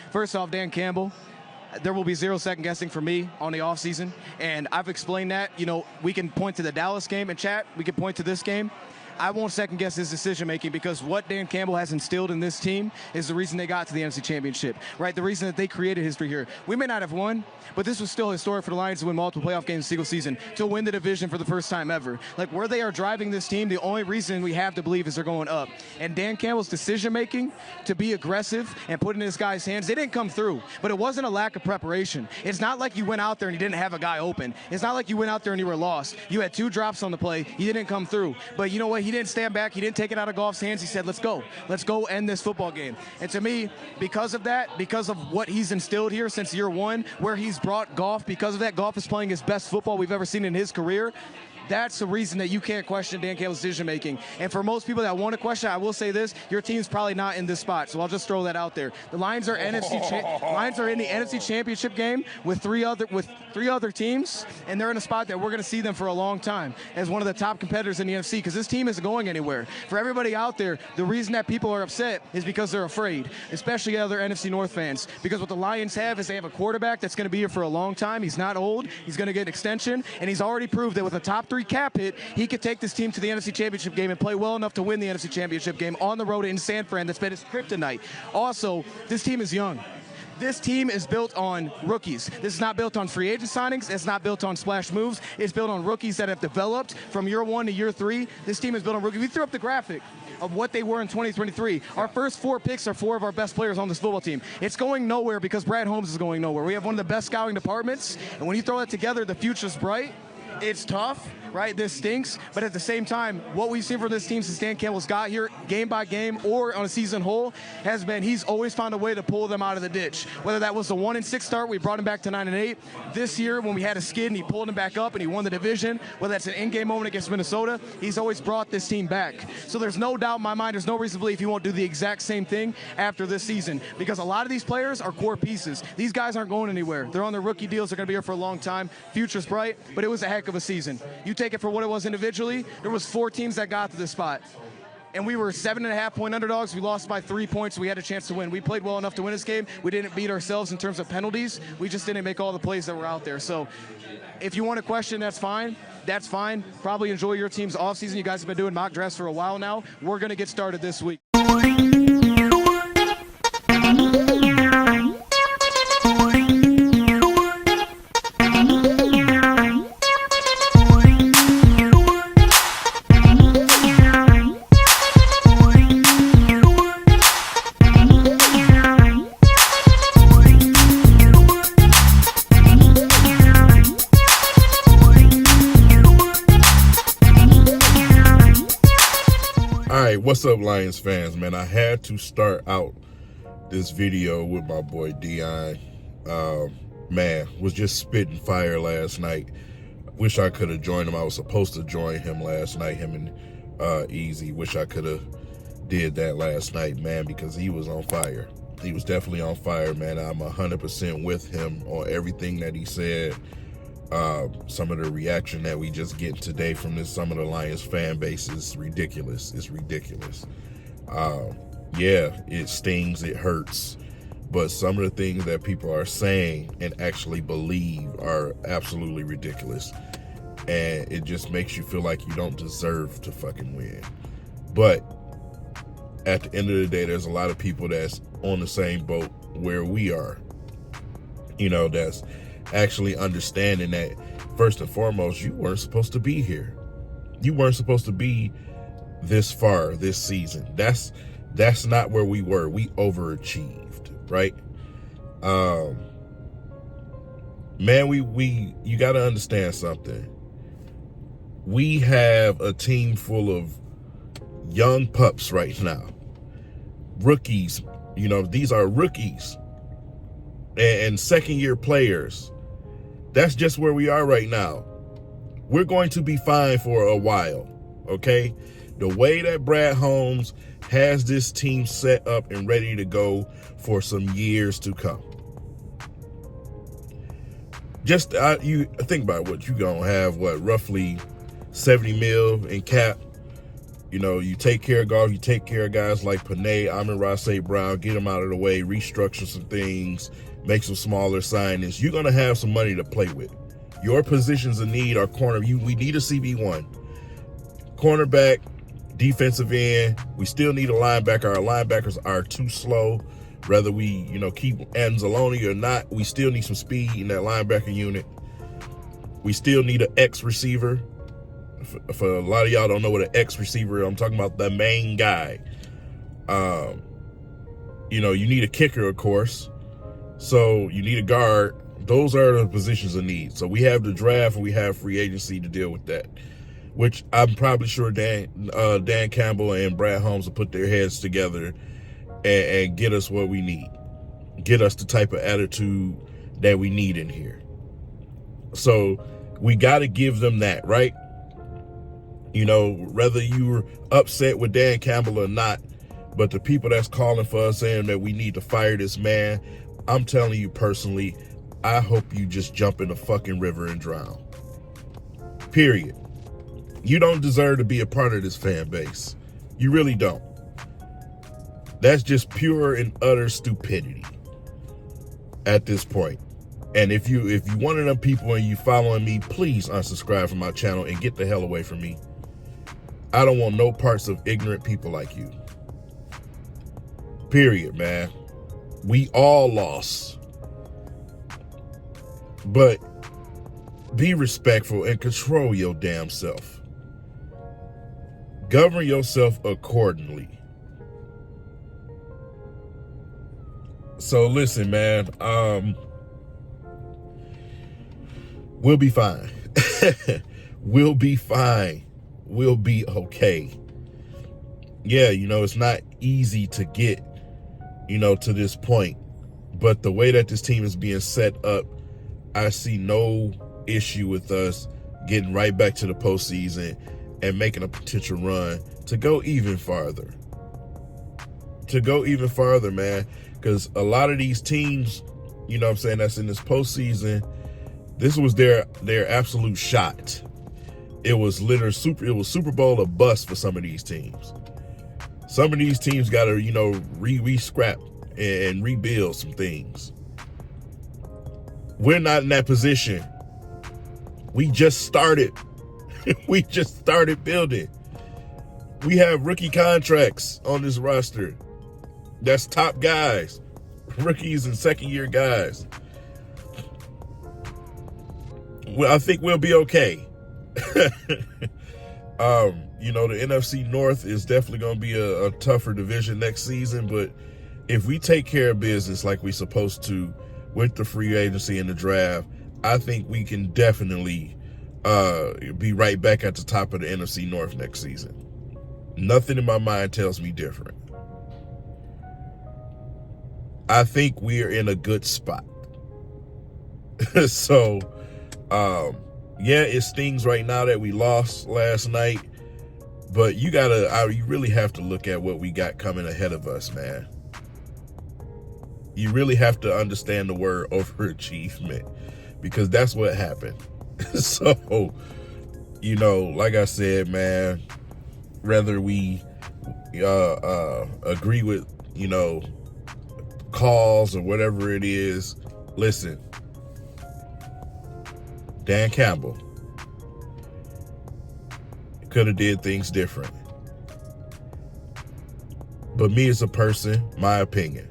First off, Dan Campbell, there will be zero second guessing for me on the offseason. And I've explained that. You know, we can point to the Dallas game in chat. We can point to this game. I won't second guess his decision making because what Dan Campbell has instilled in this team is the reason they got to the NFC Championship, right? The reason that they created history here. We may not have won, but this was still historic for the Lions to win multiple playoff games in a single season, to win the division for the first time ever. Like, where they are driving this team, the only reason we have to believe is they're going up. And Dan Campbell's decision making to be aggressive and put in this guy's hands, they didn't come through, but it wasn't a lack of preparation. It's not like you went out there and you didn't have a guy open. It's not like you went out there and you were lost. You had 2 drops on the play. He didn't come through. But you know what? He didn't stand back. He didn't take it out of Goff's hands. He said, let's go. Let's go end this football game. And to me, because of that, because of what he's instilled here since year 1, where he's brought Goff, because of that, Goff is playing his best football we've ever seen in his career. That's the reason that you can't question Dan Campbell's decision-making. And for most people that want to question, I will say this, your team's probably not in this spot, so I'll just throw that out there. The Lions are in the NFC Championship game with three other teams, and they're in a spot that we're going to see them for a long time as one of the top competitors in the NFC, because this team isn't going anywhere. For everybody out there, the reason that people are upset is because they're afraid, especially other NFC North fans, because what the Lions have is they have a quarterback that's going to be here for a long time. He's not old. He's going to get an extension, and he's already proved that with a top 3 cap hit, he could take this team to the NFC Championship game and play well enough to win the NFC Championship game on the road in San Fran. That's been his kryptonite. Also, this team is young. This team is built on rookies. This is not built on free agent signings. It's not built on splash moves. It's built on rookies that have developed from year 1 to year 3. This team is built on rookies. We threw up the graphic of what they were in 2023. Our first 4 picks are 4 of our best players on this football team. It's going nowhere because Brad Holmes is going nowhere. We have one of the best scouting departments, and when you throw that together, the future's bright. It's tough, right? This stinks, but at the same time, what we've seen from this team since Dan Campbell's got here, game by game or on a season whole, has been he's always found a way to pull them out of the ditch. Whether that was the 1-6 start, we brought him back to 9-8. This year, when we had a skid and he pulled him back up and he won the division, whether that's an in-game moment against Minnesota, he's always brought this team back. So there's no doubt in my mind, there's no reason to believe he won't do the exact same thing after this season, because a lot of these players are core pieces. These guys aren't going anywhere. They're on their rookie deals. They're going to be here for a long time. Future's bright, but it was a heck of a season. You take it for what it was individually, there was 4 teams that got to this spot. And we were 7.5-point underdogs. We lost by 3 points. We had a chance to win. We played well enough to win this game. We didn't beat ourselves in terms of penalties. We just didn't make all the plays that were out there. So if you want to question, that's fine. That's fine. Probably enjoy your team's offseason. You guys have been doing mock drafts for a while now. We're going to get started this week. What's up, Lions fans, man? I had to start out this video with my boy Dion. Man, was just spitting fire last night. Wish I could have joined him. I was supposed to join him last night, him and Easy. Wish I could have did that last night, man, because he was on fire. He was definitely on fire, man. I'm 100% with him on everything that he said. Some of the reaction that we just get today from some of the Lions fan base is ridiculous. It's ridiculous. Yeah, it stings, it hurts, but some of the things that people are saying and actually believe are absolutely ridiculous, and it just makes you feel like you don't deserve to fucking win. But at the end of the day, there's a lot of people that's on the same boat where we are, you know, that's actually understanding that first and foremost, you weren't supposed to be here. You weren't supposed to be this far this season. That's not where we were. We overachieved, right? Man, you got to understand something. We have a team full of young pups right now. Rookies, you know, these are rookies and second-year players. That's just where we are right now. We're going to be fine for a while, okay? The way that Brad Holmes has this team set up and ready to go for some years to come. Just you think about what you're going to have, roughly 70 mil in cap. You know, you take care of golf, you take care of guys like Panay, Amon-Ra St. Brown, get them out of the way, restructure some things, make some smaller signings. You're going to have some money to play with. Your positions of need are corner. We need a CB1. Cornerback, defensive end. We still need a linebacker. Our linebackers are too slow. Whether we, you know, keep Anzalone or not, we still need some speed in that linebacker unit. We still need an X receiver. For a lot of y'all don't know what an X receiver is, I'm talking about the main guy. You know, you need a kicker, of course. So you need a guard. Those are the positions of need. So we have the draft and we have free agency to deal with that, which I'm probably sure Dan Campbell and Brad Holmes will put their heads together and get us what we need. Get us the type of attitude that we need in here. So we got to give them that, right? You know, whether you were upset with Dan Campbell or not, but the people that's calling for us saying that we need to fire this man, I'm telling you personally, I hope you just jump in the fucking river and drown. Period. You don't deserve to be a part of this fan base. You really don't. That's just pure and utter stupidity at this point. And if you one of them people and you following me, please unsubscribe from my channel and get the hell away from me. I don't want no parts of ignorant people like you. Period, man. We all lost. But be respectful and control your damn self. Govern yourself accordingly. So listen, man, we'll be fine. We'll be fine. We'll be okay. Yeah, you know, it's not easy to get, you know, to this point. But the way that this team is being set up, I see no issue with us getting right back to the postseason and making a potential run to go even farther. To go even farther, man. Because a lot of these teams, you know what I'm saying, that's in this postseason, this was their absolute shot. It was literally Super Bowl or bust for some of these teams. Some of these teams got to, you know, re-scrap and rebuild some things. We're not in that position. We just started. We just started building. We have rookie contracts on this roster. That's top guys, rookies and second-year guys. Well, I think we'll be okay. You know, the NFC North is definitely going to be a tougher division next season, but if we take care of business like we're supposed to with the free agency and the draft, I think we can definitely be right back at the top of the NFC North next season. Nothing in my mind tells me different. I think we're in a good spot. So, yeah, it stings right now that we lost last night, but you really have to look at what we got coming ahead of us, man. You really have to understand the word overachievement, because that's what happened. So, you know, like I said, man, whether we agree with, you know, calls or whatever it is, listen, Dan Campbell could have did things different. But me as a person, my opinion,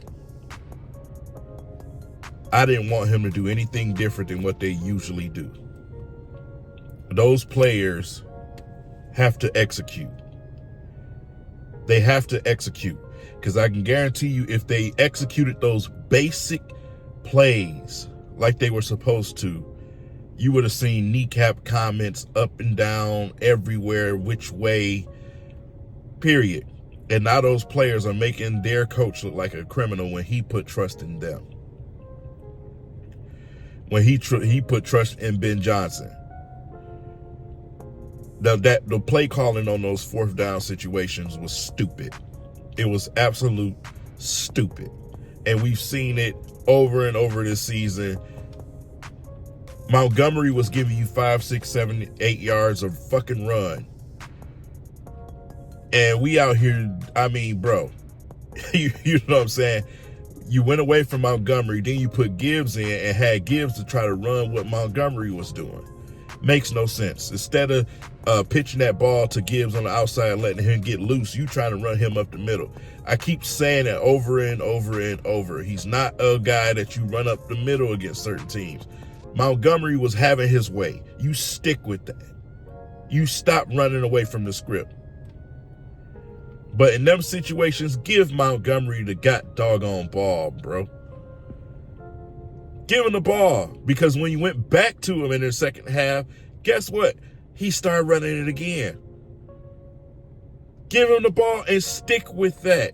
I didn't want him to do anything different than what they usually do. Those players have to execute. They have to execute. Because I can guarantee you, if they executed those basic plays like they were supposed to, you would have seen kneecap comments up and down, everywhere, which way, period. And now those players are making their coach look like a criminal when he put trust in them. When he put trust in Ben Johnson. The play calling on those fourth down situations was stupid. It was absolute stupid. And we've seen it over and over this season. Montgomery was giving you 5, 6, 7, 8 yards of fucking run. And we out here, I mean, bro, you know what I'm saying? You went away from Montgomery, then you put Gibbs in and had Gibbs to try to run what Montgomery was doing. Makes no sense. Instead of pitching that ball to Gibbs on the outside and letting him get loose, you trying to run him up the middle. I keep saying it over and over and over. He's not a guy that you run up the middle against certain teams. Montgomery was having his way. You stick with that. You stop running away from the script. But in them situations, give Montgomery the doggone ball, bro. Give him the ball. Because when you went back to him in the second half, guess what? He started running it again. Give him the ball and stick with that.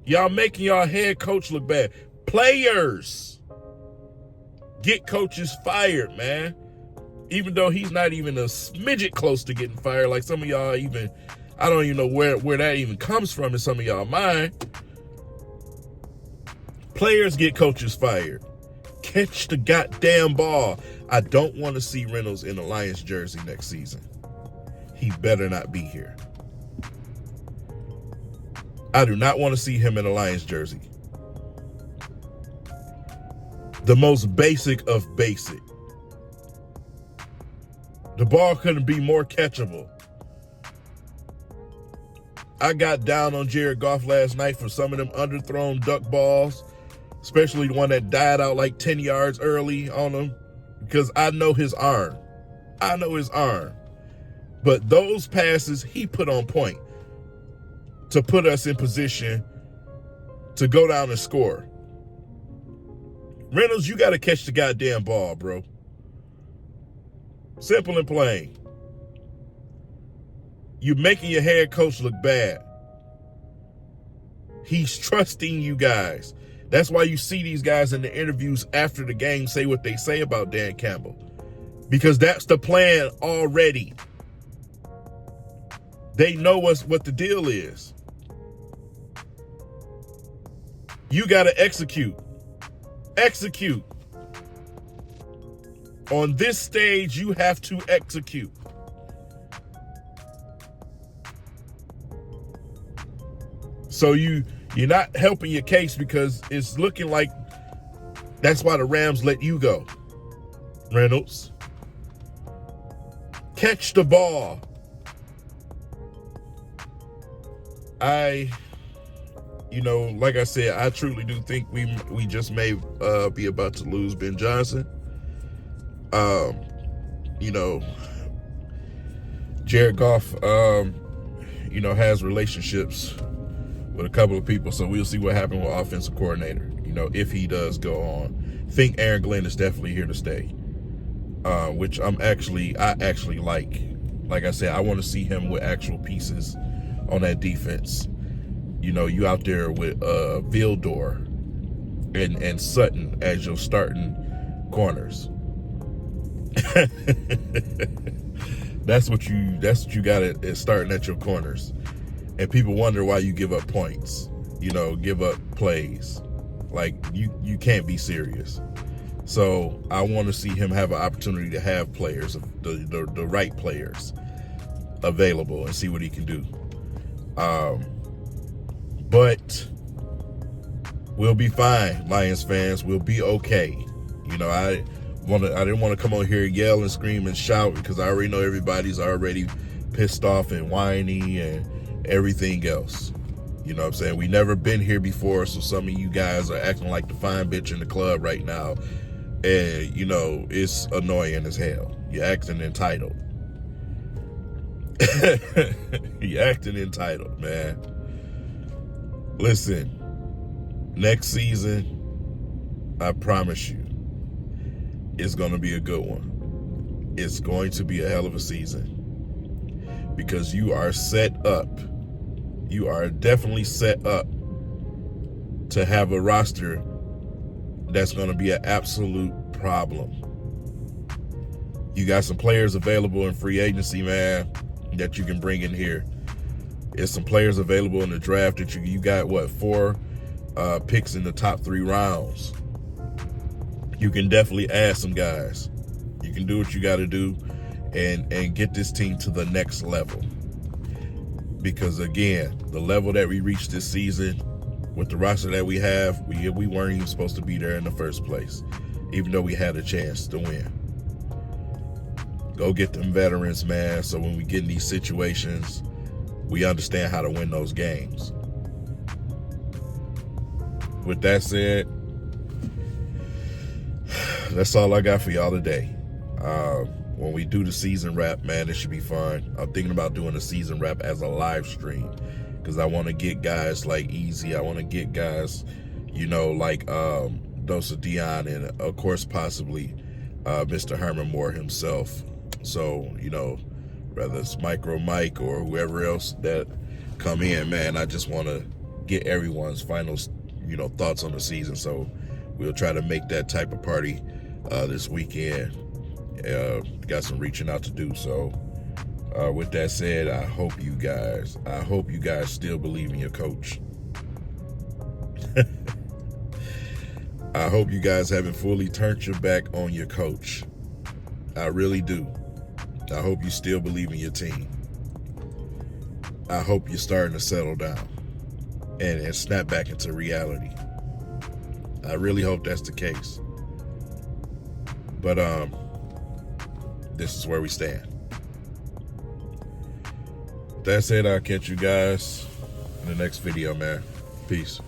Y'all making y'all head coach look bad. Players get coaches fired, man. Even though he's not even a smidget close to getting fired, like some of y'all even, I don't even know where that even comes from in some of y'all mind. Players get coaches fired. Catch the goddamn ball. I don't want to see Reynolds in a Lions jersey next season. He better not be here. I do not want to see him in a Lions jersey. The most basic of basic. The ball couldn't be more catchable. I got down on Jared Goff last night for some of them underthrown duck balls, especially the one that died out like 10 yards early on him, because I know his arm. I know his arm. But those passes he put on point to put us in position to go down and score. Reynolds, you got to catch the goddamn ball, bro. Simple and plain. You're making your head coach look bad. He's trusting you guys. That's why you see these guys in the interviews after the game say what they say about Dan Campbell. Because that's the plan already. They know what the deal is. You got to execute. Execute. On this stage, you have to execute. So you're not helping your case because it's looking like that's why the Rams let you go. Reynolds, catch the ball. Like I said, I truly do think we just may be about to lose Ben Johnson. Jared Goff, has relationships with a couple of people, so we'll see what happens with offensive coordinator, if he does go on. I think Aaron Glenn is definitely here to stay, which I actually like. Like I said, I want to see him with actual pieces on that defense. You out there with Vildor and Sutton as your starting corners. That's what you got at starting at your corners. And people wonder why you give up points, give up plays. Like, you can't be serious. So I want to see him have an opportunity to have players, the right players available, and see what he can do. But we'll be fine, Lions fans. We'll be okay. I didn't want to come on here and yell and scream and shout because I already know everybody's already pissed off and whiny and everything else. You know what I'm saying? We never been here before, so some of you guys are acting like the fine bitch in the club right now. And, it's annoying as hell. You're acting entitled. You're acting entitled, man. Listen, next season, I promise you, it's going to be a good one. It's going to be a hell of a season because you are set up. You are definitely set up to have a roster that's going to be an absolute problem. You got some players available in free agency, man, that you can bring in here. There's some players available in the draft that you got, 4 picks in the top 3 rounds. You can definitely add some guys. You can do what you got to do and get this team to the next level. Because again, the level that we reached this season with the roster that we have, we weren't even supposed to be there in the first place, even though we had a chance to win. Go get them veterans, man, so when we get in these situations, we understand how to win those games. With that said, that's all I got for y'all today. When we do the season wrap, man, it should be fun. I'm thinking about doing a season wrap as a live stream because I want to get guys like Easy. I want to get guys, you know, like Dose of Dion, and of course possibly Mr. Herman Moore himself. So, you know, whether it's Micro Mike or whoever else that come in, man, I just want to get everyone's final, you know, thoughts on the season. So we'll try to make that type of party this weekend. Got some reaching out to do. So with that said, I hope you guys still believe in your coach. I hope you guys haven't fully turned your back on your coach. I really do. I hope you still believe in your team. I hope you're starting to settle down and snap back into reality. I really hope that's the case. But this is where we stand. That said, I'll catch you guys in the next video, man. Peace.